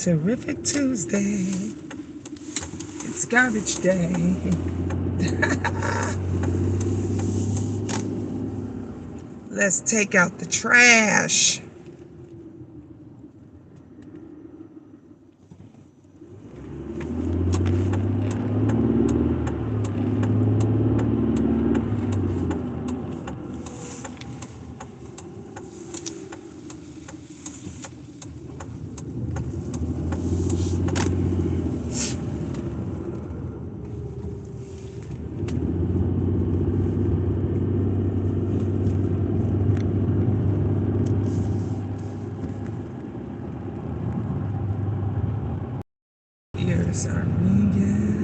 Terrific Tuesday. It's garbage day. Let's take out the trash. Ears are ringing.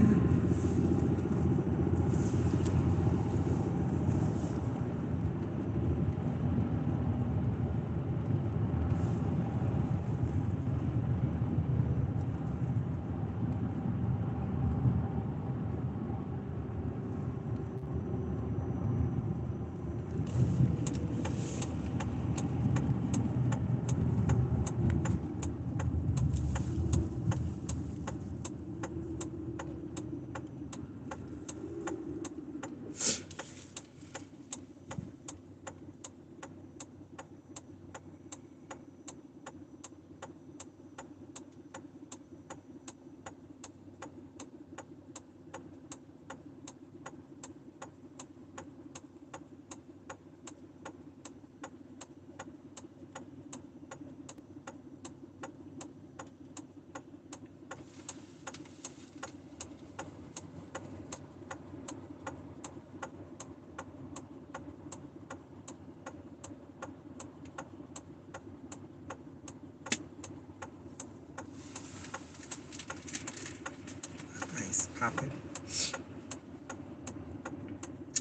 Nice popping.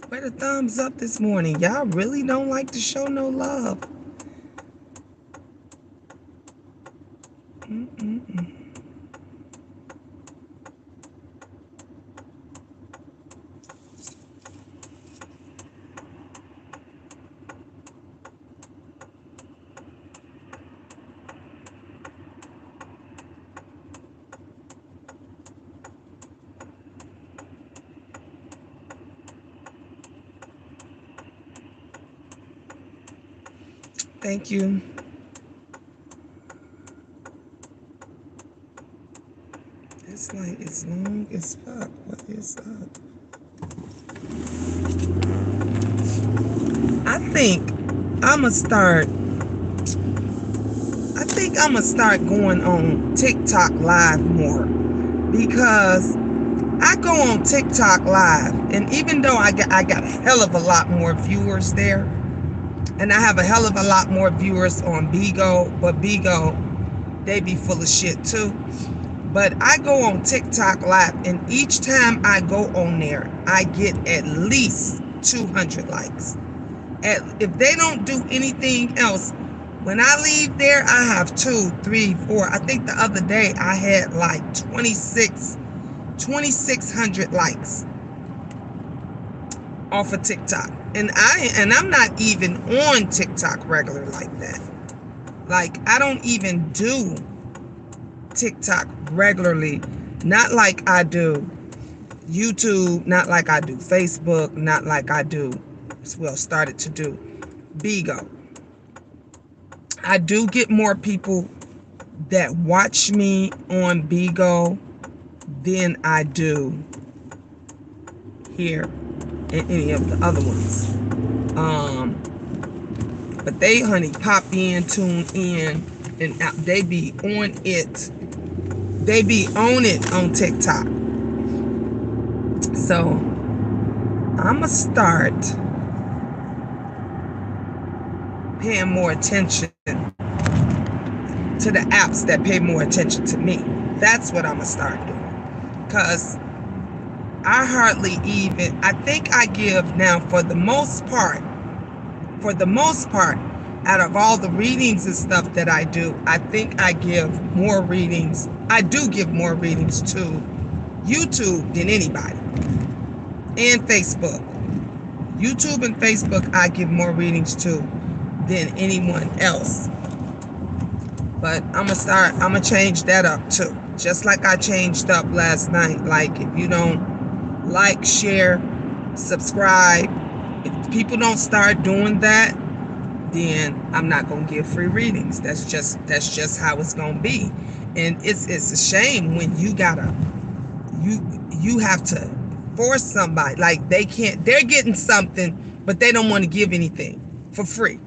Where the thumbs up this morning? Y'all really don't like to show no love. Thank you. This light is long as fuck. What is up? I think I'ma start going on TikTok live more, because I go on TikTok live, and even though I got a hell of a lot more viewers there, and I have a hell of a lot more viewers on Bigo, but Bigo, they be full of shit too. But I go on TikTok live, and each time I go on there, I get at least 200 likes. If they don't do anything else, when I leave there, I have 2, 3, 4. I think the other day I had like 2,600 likes off of TikTok. And I'm not even on TikTok regular like that. Like, I don't even do TikTok regularly. Not like I do YouTube, not like I do Facebook, not like I do, started to do Bigo. I do get more people that watch me on Bigo than I do here in any of the other ones. But they, honey, pop in, tune in, and they be on it. They be on it on TikTok. So I'ma start paying more attention to the apps that pay more attention to me. That's what I'ma start doing. Because I think I give now, for the most part, out of all the readings and stuff that I do, I think I give more readings. I do give more readings to YouTube than anybody. And Facebook. YouTube and Facebook, I give more readings to than anyone else. But I'm gonna change that up too. Just like I changed up last night. Like, if you don't like, share, subscribe, if people don't start doing that, then I'm not gonna give free readings. That's just how it's gonna be. And it's a shame when you have to force somebody. Like, they're getting something, but they don't want to give anything for free.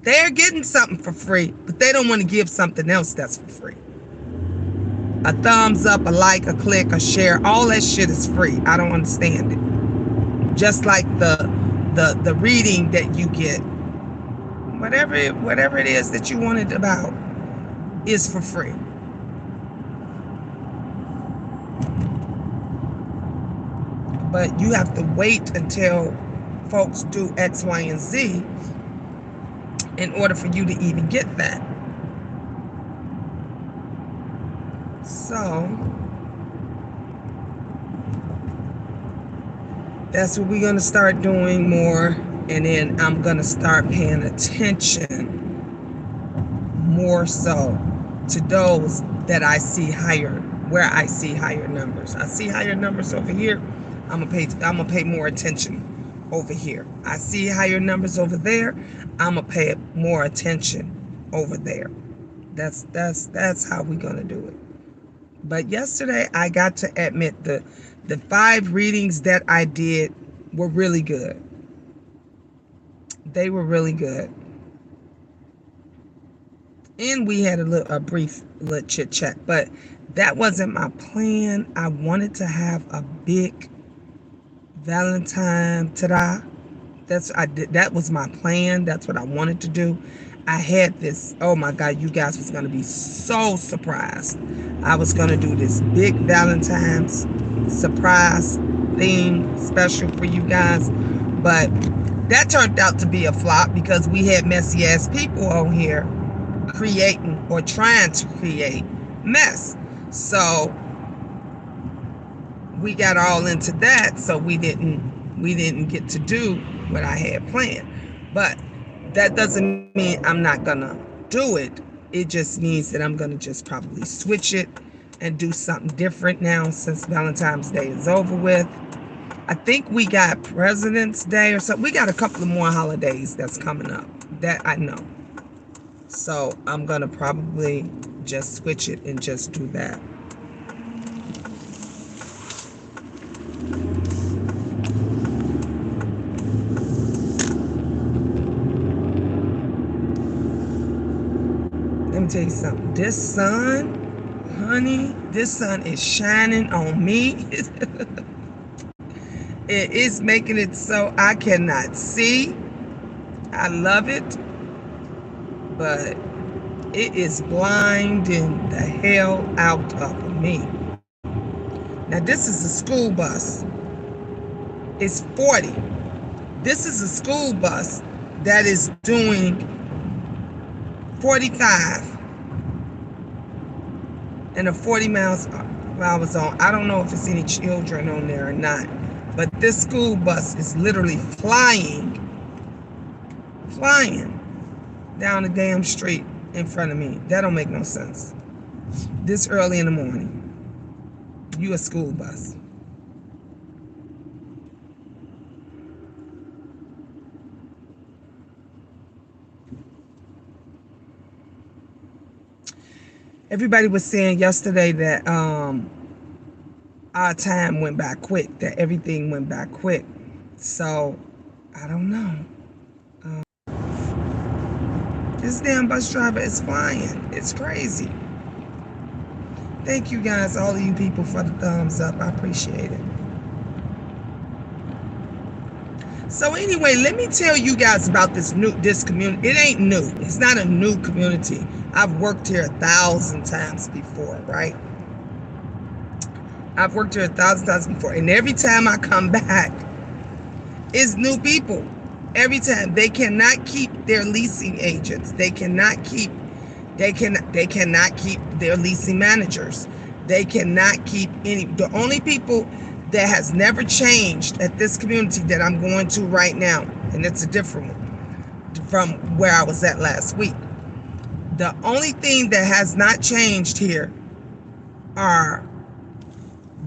They're getting something for free, but they don't want to give something else that's for free. A thumbs up, a like, a click, a share, all that shit is free. I don't understand it. Just like the reading that you get, whatever it is that you wanted about, is for free. But you have to wait until folks do X, Y, and Z in order for you to even get that. So that's what we're going to start doing more. And then I'm going to start paying attention more so to those that I see higher, where I see higher numbers. I see higher numbers over here. I'm gonna pay more attention over here. I see higher numbers over there. I'm gonna pay more attention over there. That's how we're gonna do it. But yesterday, I got to admit the 5 readings that I did were really good. They were really good. And we had a brief little chit chat, but that wasn't my plan. I wanted to have a big Valentine ta-da. That was my plan. That's what I wanted to do. I had this, oh my God, you guys was going to be so surprised. I was going to do this big Valentine's surprise thing special for you guys. But that turned out to be a flop because we had messy ass people on here creating or trying to create mess. So we got all into that, so we didn't get to do what I had planned. But that doesn't mean I'm not gonna do it. It just means that I'm gonna just probably switch it and do something different now since Valentine's Day is over with. I think we got President's Day or something. We got a couple of more holidays that's coming up that I know. So I'm gonna probably just switch it and just do that. Let me tell you something. This sun, honey, this sun is shining on me. It is making it so I cannot see. I love it. But it is blinding the hell out of me. Now, this is a school bus. It's 40. This is a school bus that is doing 45 and a 40 miles on. I don't know if it's any children on there or not, but this school bus is literally flying down the damn street in front of me. That don't make no sense. This early in the morning, you a school bus. Everybody was saying yesterday that our time went by quick, that everything went by quick. So, I don't know. This damn bus driver is flying. It's crazy. Thank you guys, all of you people, for the thumbs up. I appreciate it. So anyway, let me tell you guys about this community. It ain't new. It's not a new community. I've worked here 1,000 times before, right? I've worked here 1,000 times before. And every time I come back, it's new people. Every time. They cannot keep their leasing agents. They cannot keep their leasing managers. They cannot keep any. The only people that has never changed at this community that I'm going to right now, and it's a different one from where I was at last week. The only thing that has not changed here are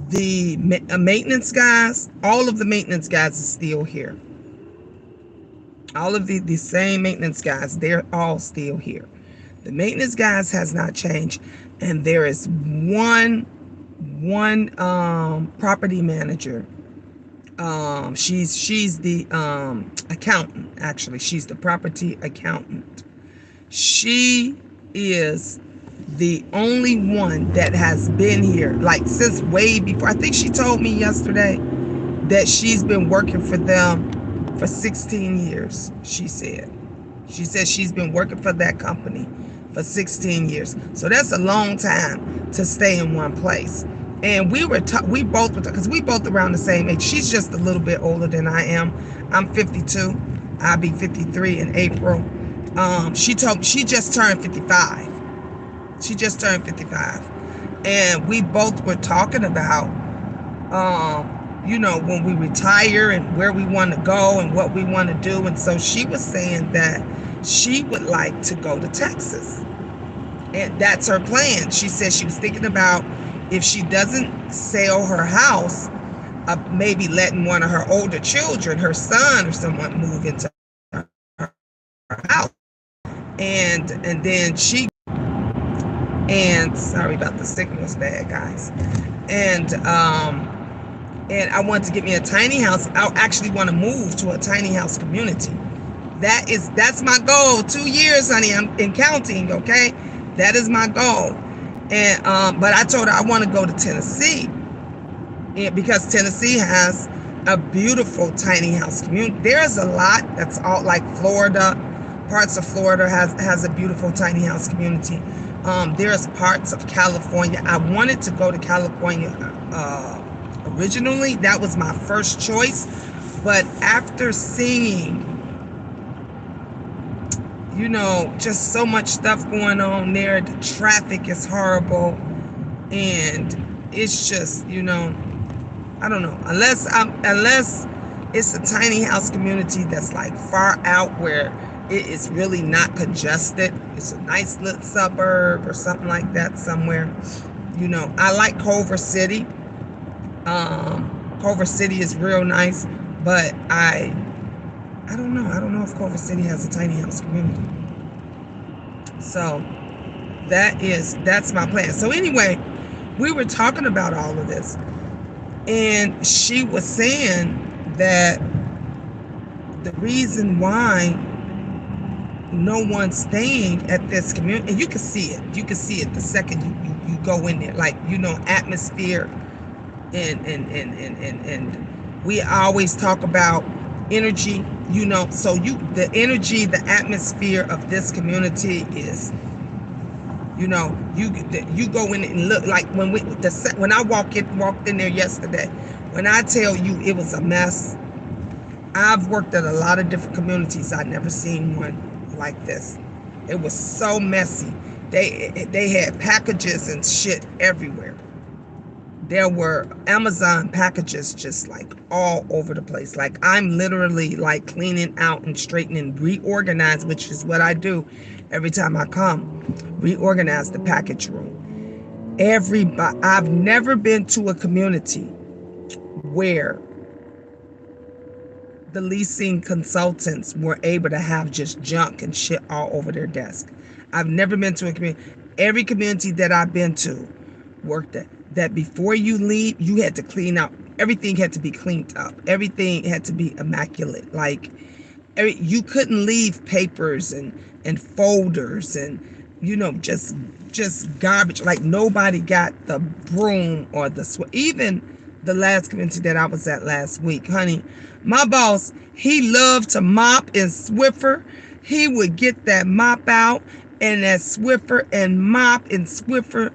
the maintenance guys. All of the maintenance guys are still here. All of the same maintenance guys, they're all still here. The maintenance guys has not changed, and there is one property manager. She's the accountant. Actually, she's the property accountant. She is the only one that has been here, like, since way before. I think she told me yesterday that she's been working for them for 16 years. She said she's been working for that company for 16 years. So that's a long time to stay in one place. And we both were, because we both around the same age. She's just a little bit older than I am. I'm 52. I'll be 53 in April. She just turned 55. She just turned 55. And we both were talking about, when we retire and where we want to go and what we want to do. And so she was saying that she would like to go to Texas. And that's her plan. She said she was thinking about, if she doesn't sell her house, maybe letting one of her older children, her son or someone, move into her house. And then sorry about the signal's bad, guys. And I want to get me a tiny house. I actually want to move to a tiny house community. That's my goal. 2 years, honey, I'm counting, okay? That is my goal. And but I told her I want to go to Tennessee, because Tennessee has a beautiful tiny house community. There's a lot that's all like Florida. Parts of Florida has a beautiful tiny house community. There's parts of California. I wanted to go to California originally. That was my first choice. But after seeing, just so much stuff going on there, the traffic is horrible. And it's just, I don't know, unless it's a tiny house community that's like far out where it is really not congested. It's a nice little suburb or something like that somewhere. I like Culver City. Culver City is real nice, but I don't know. I don't know if Culver City has a tiny house community. So that's my plan. So anyway, we were talking about all of this, and she was saying that the reason why no one's staying at this community, and you can see it the second you go in there, like, atmosphere, and we always talk about energy, so the energy, the atmosphere of this community is, you go in and look, like when I walked in there yesterday, when I tell you it was a mess. I've worked at a lot of different communities. I've never seen one like this. It was so messy. They had packages and shit everywhere. There were Amazon packages just like all over the place. Like, I'm literally like cleaning out and straightening, reorganize, which is what I do every time I come, reorganize the package room. I've never been to a community where the leasing consultants were able to have just junk and shit all over their desk. I've never been to a community. Every community that I've been to worked that before you leave, you had to clean out. Everything had to be cleaned up. Everything had to be immaculate. Like, you couldn't leave papers and folders and, just garbage. Like, nobody got the broom or even the last community that I was at last week, honey. My boss, he loved to mop and Swiffer. He would get that mop out and that Swiffer and mop and Swiffer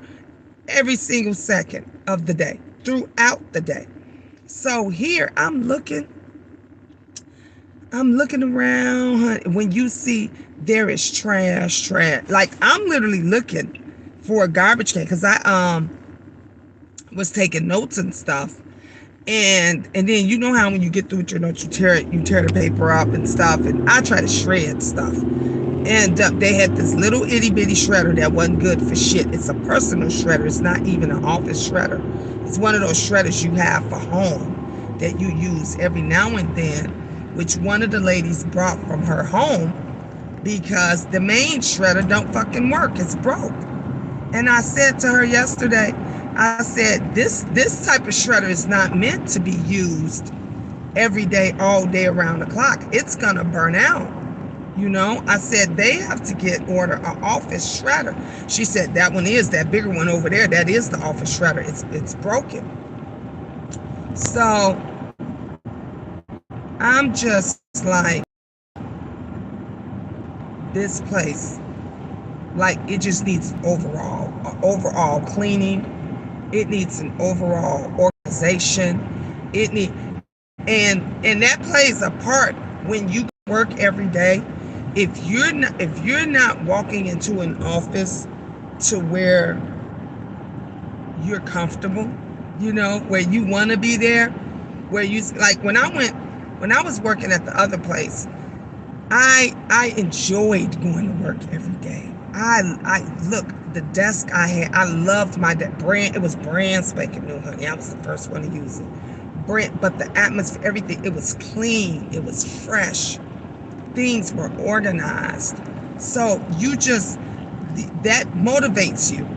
every single second of the day, throughout the day. So here I'm looking around, honey. When you see there is trash, like, I'm literally looking for a garbage can, because I was taking notes and stuff. And then you know how when you get through with your notes, you tear the paper up and stuff, and I try to shred stuff. And they had this little itty bitty shredder that wasn't good for shit. It's a personal shredder. It's not even an office shredder. It's one of those shredders you have for home that you use every now and then, which one of the ladies brought from her home because the main shredder don't fucking work. It's broke. And I said to her yesterday, I said, this type of shredder is not meant to be used every day, all day around the clock. It's gonna burn out. You know, I said they have to order an office shredder. She said that one is, that bigger one over there, that is the office shredder. It's broken. So I'm just like, this place, like, it just needs overall cleaning. It needs an overall organization. And that plays a part when you work every day. If you're not walking into an office to where you're comfortable, you know, where you want to be there, where you, like, when I was working at the other place, I enjoyed going to work every day. I look, the desk I had, I loved my brand. It was brand spanking new, honey. I was the first one to use it. But the atmosphere, everything, it was clean, it was fresh, things were organized. So that motivates you.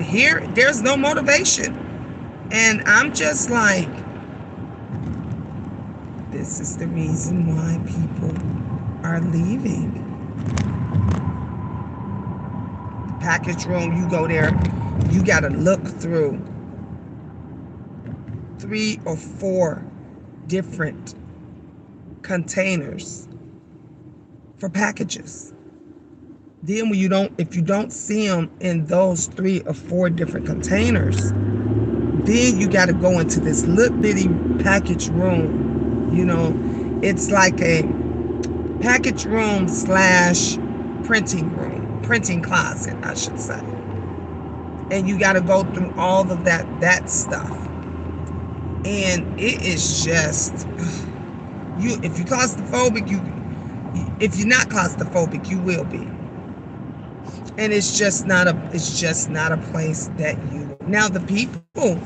Here, there's no motivation. And I'm just like, this is the reason why people are leaving. The package room, you go there, you got to look through 3 or 4 different containers for packages. Then if you don't see them in those 3 or 4 different containers, then you got to go into this little bitty package room. You know, it's like a package room / printing closet, I should say. And you got to go through all of that stuff. And it is just, if you're claustrophobic, if you're not claustrophobic, you will be. And it's just not a place that you. Now the people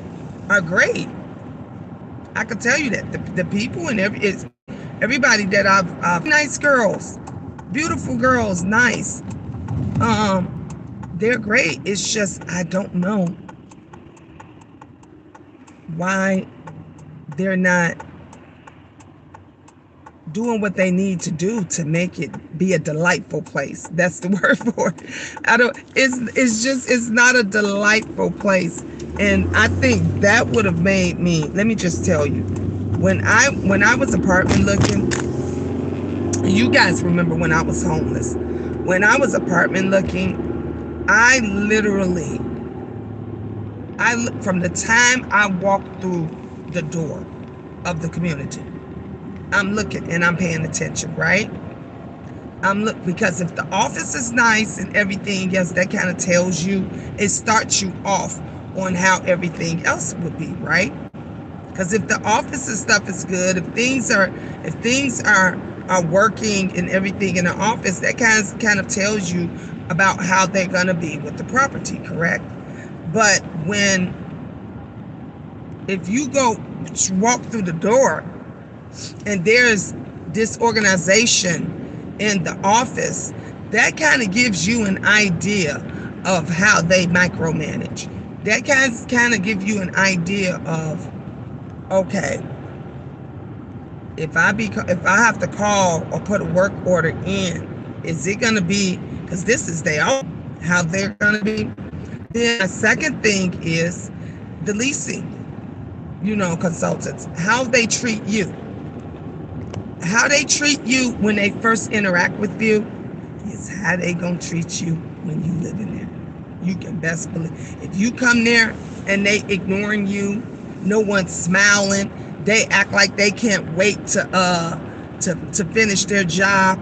are great. I can tell you that the people and everybody that I've nice girls, beautiful girls, nice. They're great. It's just I don't know why they're not doing what they need to do to make it be a delightful place. That's the word for it. It's not a delightful place. And I think that would have made me, let me just tell you, when I was apartment looking, you guys remember when I was homeless, when I was apartment looking, from the time I walked through the door of the community, I'm looking and I'm paying attention, right? Because if the office is nice and everything, yes, that kind of tells you, it starts you off on how everything else would be, right? Because if the office and stuff is good, if things are working and everything in the office, that kind of tells you about how they're gonna be with the property, correct? But if you go walk through the door and there's disorganization in the office, that kind of gives you an idea of how they micromanage. That kind of give you an idea of, okay, if I have to call or put a work order in, is it going to be, because this is their own, how they're going to be. Then a second thing is the leasing, consultants, how they treat you. How they treat you when they first interact with you is how they going to treat you when you live in there. You can best believe. If you come there and they ignoring you, no one's smiling, they act like they can't wait to finish their job.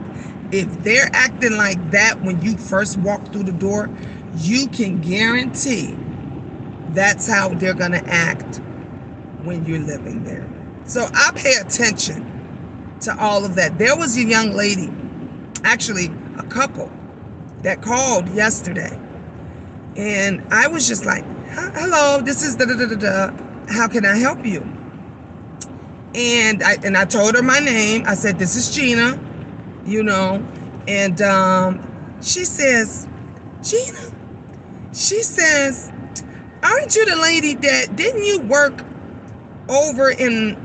If they're acting like that when you first walk through the door, you can guarantee that's how they're going to act when you're living there. So I pay attention to all of that. There was a young lady actually a couple that called yesterday. And I was just like, hello, this is da da da da da. How can I help you? And I told her my name. I said, this is Gina, you know. And she says, Gina, she says, aren't you the lady that, didn't you work over in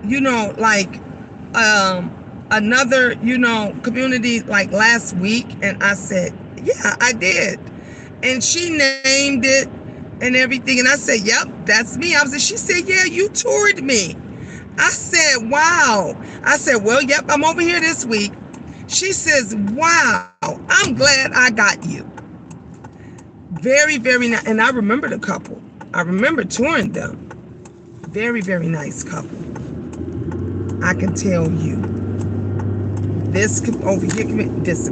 you know, like another, you know, community like last week? And I said, yeah, I did. And she named it and everything. And I said, yep, that's me. She said, yeah, you toured me. I said, wow. I said, well, yep, I'm over here this week. She says, wow, I'm glad I got you. Very, very nice. And I remember the couple. I remember touring them. Very, very nice couple. I can tell you. This over here, this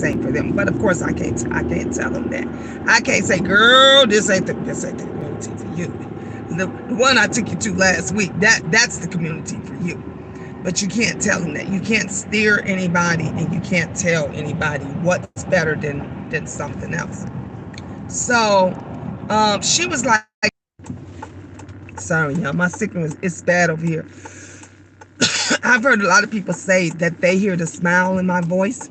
ain't for them. But of course, I can't tell them that. I can't say, girl, this ain't the community for you. The one I took you to last week, that's the community for you. But you can't tell them that. You can't steer anybody, and you can't tell anybody what's better than something else. So she was like, sorry, y'all, my sickness is bad over here. I've heard a lot of people say that they hear the smile in my voice.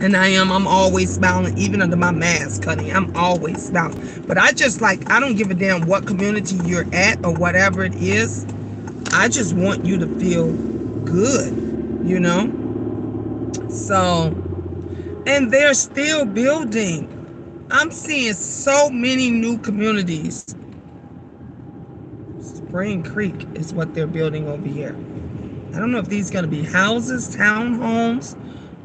And I'm always smiling, even under my mask, honey. I'm always smiling. But I don't give a damn what community you're at or whatever it is. I just want you to feel good, you know? So, and they're still building. I'm seeing so many new communities. Spring Creek is what they're building over here. I don't know if these are going to be houses, townhomes,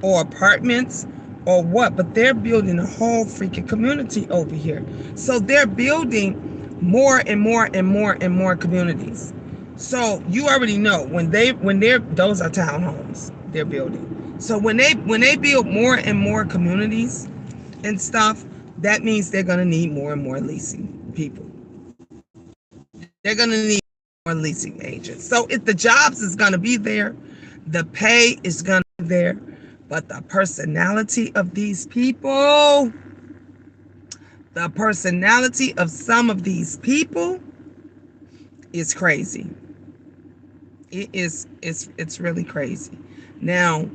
or apartments, or what, but they're building a whole freaking community over here. So they're building more and more and more and more communities. So you already know when they're those are townhomes they're building. So when they build more and more communities and stuff, that means they're going to need more and more leasing people. They're going to need more leasing agents. So if the jobs is going to be there, the pay is going to be there, but the personality of these people, the personality of some of these people is crazy. It's really crazy. Now,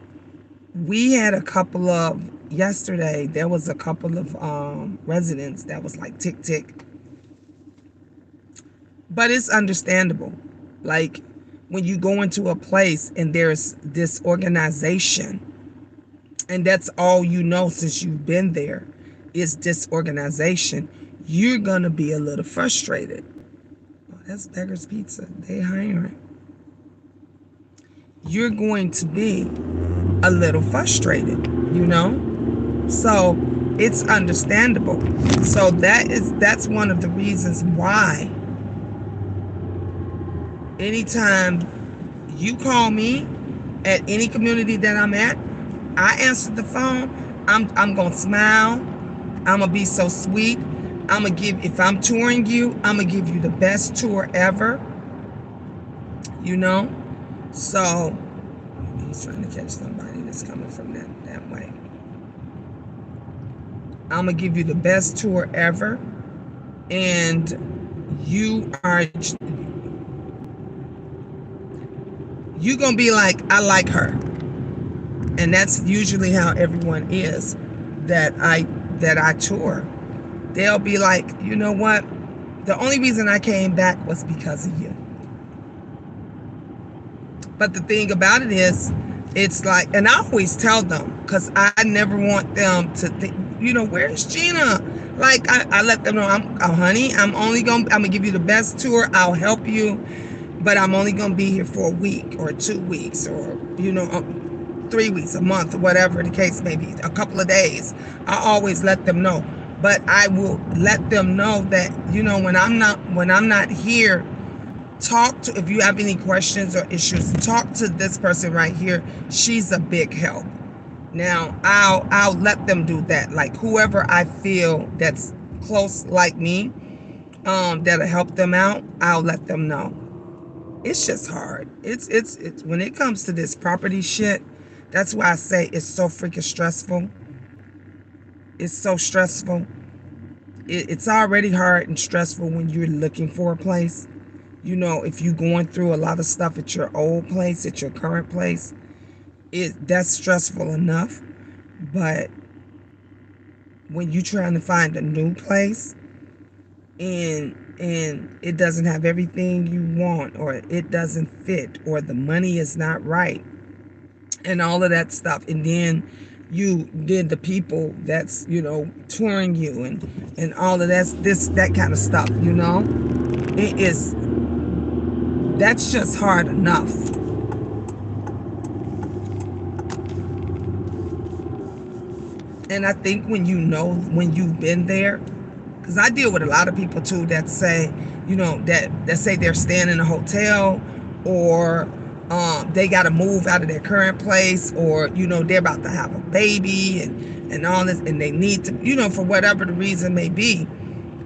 we had a couple of, yesterday, there was a couple of residents that was like tick tick. But it's understandable. Like when you go into a place and there's this organization, and that's all you know since you've been there is disorganization, you're going to be a little frustrated. Oh, that's Beggar's Pizza. They hiring. You're going to be a little frustrated, you know? So it's understandable. So that's one of the reasons why anytime you call me at any community that I'm at, I answer the phone. I'm gonna smile. I'm gonna be so sweet. If I'm touring you, I'm gonna give you the best tour ever. You know? So he's trying to catch somebody that's coming from that way. I'm gonna give you the best tour ever. And you're gonna be like, I like her. And that's usually how everyone is that I tour. They'll be like, you know what? The only reason I came back was because of you. But the thing about it is, it's like, and I always tell them, because I never want them to think, you know, where's Gina? Like, I let them know, honey, I'm gonna give you the best tour. I'll help you, but I'm only gonna be here for a week or 2 weeks or, you know, 3 weeks, a month, or whatever the case may be, a couple of days. I always let them know. But I will let them know that, you know, when I'm not here, if you have any questions or issues, talk to this person right here. She's a big help. Now, I'll let them do that. Like whoever I feel that's close like me, that'll help them out, I'll let them know. It's just hard. It's when it comes to this property shit, That's why I say it's so freaking stressful. It's so stressful. It's already hard and stressful when you're looking for a place. You know, if you're going through a lot of stuff at your old place, at your current place, that's stressful enough. But when you're trying to find a new place and it doesn't have everything you want, or it doesn't fit, or the money is not right, and all of that stuff, and then the people that's touring you and all of that kind of stuff, it is that's just hard enough. And I think when you've been there, because I deal with a lot of people too that say, that say they're staying in a hotel, or they got to move out of their current place, or they're about to have a baby and all this, and they need to, for whatever the reason may be,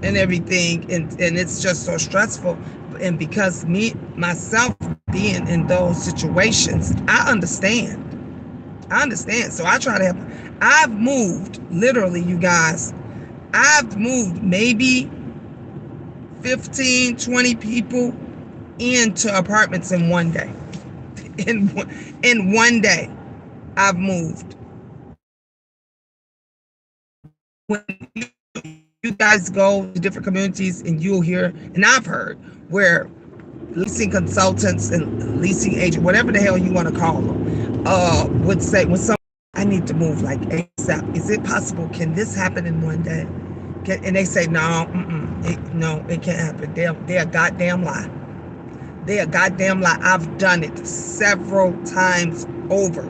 and everything, and it's just so stressful. And because myself being in those situations, I understand. So I try to help. I've moved, literally, you guys, I've moved maybe 15, 20 people into apartments in one day. In one day, I've moved. When you guys go to different communities, and you'll hear, and I've heard, where leasing consultants and leasing agents, whatever the hell you want to call them, would say, when someone, I need to move like ASAP. Is it possible? Can this happen in one day? And they say, no, no, it can't happen. They're a goddamn lie. They're a goddamn lie. I've done it several times over,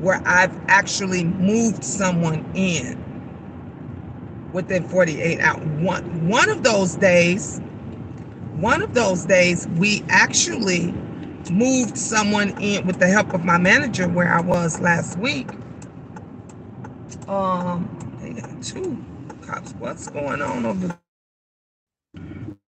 where I've actually moved someone in within 48 hours. One of those days, we actually moved someone in with the help of my manager where I was last week. They got two cops. What's going on over there?